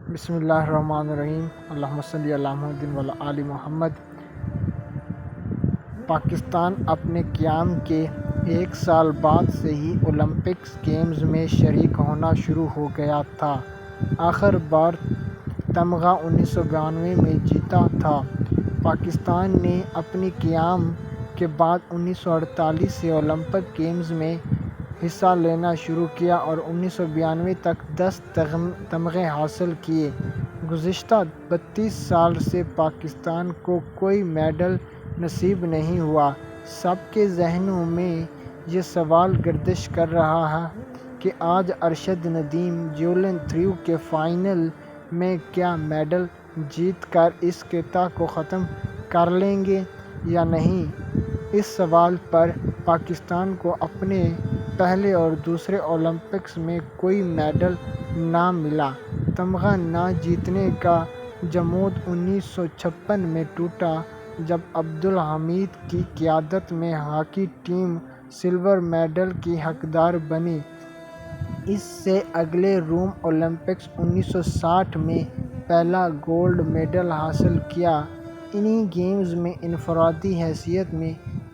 بسم اللہ الرحمن الرحیم۔ اللہم صلی علی محمد و علی آل محمد۔ پاکستان اپنے قیام کے 1 سال بعد سے ہی اولمپکس گیمز میں شریک ہونا شروع ہو گیا تھا۔ آخر بار تمغہ 1992 میں جیتا تھا۔ پاکستان نے اپنے قیام کے بعد 1948 سے اولمپک گیمز میں حصہ لینا شروع کیا اور 1992 تک 10 تمغے حاصل کیے۔ گزشتہ 32 سال سے پاکستان کو کوئی میڈل نصیب نہیں ہوا۔ سب کے ذہنوں میں یہ سوال گردش کر رہا ہے کہ آج ارشد ندیم جیولن تھرو کے فائنل میں کیا میڈل جیت کر اس قطعہ کو ختم کر لیں گے یا نہیں۔ اس سوال پر پاکستان کو اپنے پہلے اور دوسرے اولمپکس میں کوئی میڈل نہ ملا۔ تمغہ نہ جیتنے کا جمود 1956 میں ٹوٹا جب عبدالحمید کی قیادت میں ہاکی ٹیم سلور میڈل کی حقدار بنی۔ اس سے اگلے روم اولمپکس 1960 میں پہلا گولڈ میڈل حاصل کیا۔ انہی گیمز میں انفرادی حیثیت میں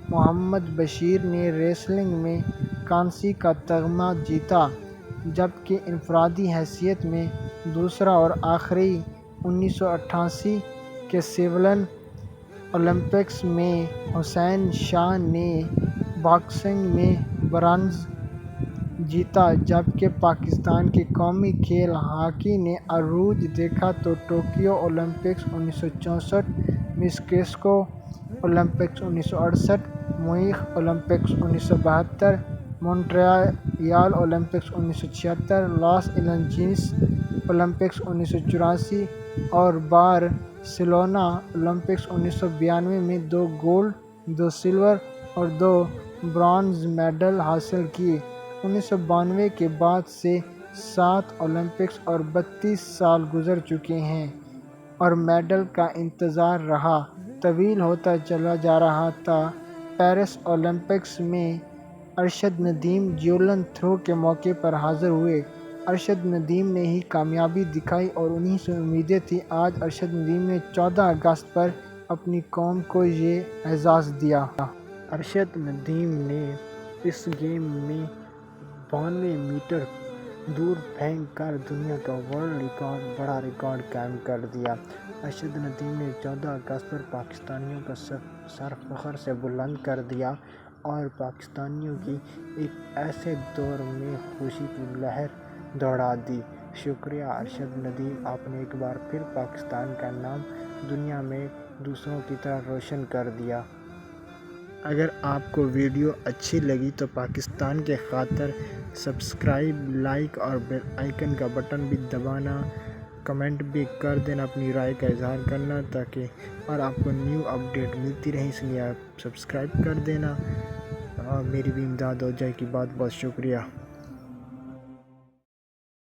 محمد بشیر نے ریسلنگ میں کانسی کا تمغہ جیتا، جبکہ انفرادی حیثیت میں دوسرا اور آخری 1988 کے سیول اولمپکس میں حسین شاہ نے باکسنگ میں برونز جیتا۔ جبکہ پاکستان کے قومی کھیل ہاکی نے عروج دیکھا تو Tokyo Olympics 1964، Mexico Olympics 1968، Munich Olympics 1972، Montreal Olympics 1976، Los Angeles Olympics 1984 اور بارسلونا اولمپکس 1992 میں 2 گولڈ، 2 سلور اور 2 برونز میڈل حاصل کیے۔ 1992 کے بعد سے 7 اولمپکس اور 32 سال گزر چکے ہیں اور میڈل کا انتظار راہ طویل ہوتا چلا جا رہا تھا۔ پیرس اولمپکس میں ارشد ندیم جیولن تھرو کے موقع پر حاضر ہوئے۔ ارشد ندیم نے ہی کامیابی دکھائی اور انہی سے امیدیں تھیں۔ آج ارشد ندیم نے 14 اگست پر اپنی قوم کو یہ اعزاز دیا۔ ارشد ندیم نے اس گیم میں 92 میٹر دور پھینک کر دنیا کا بڑا ریکارڈ قائم کر دیا۔ ارشد ندیم نے 14 اگست پر پاکستانیوں کا سر فخر سے بلند کر دیا اور پاکستانیوں کی ایک ایسے دور میں خوشی کی لہر دوڑا دی۔ شکریہ ارشد ندیم، آپ نے ایک بار پھر پاکستان کا نام دنیا میں دوسروں کی طرح روشن کر دیا۔ اگر آپ کو ویڈیو اچھی لگی تو پاکستان کے خاطر سبسکرائب، لائک اور بیل آئیکن کا بٹن بھی دبانا، کمنٹ بھی کر دینا، اپنی رائے کا اظہار کرنا تاکہ اور آپ کو نیو اپڈیٹ ملتی رہے، اس لیے آپ سبسکرائب کر دینا اور میری بھی امداد ہو جائے گی۔ بہت بہت شکریہ۔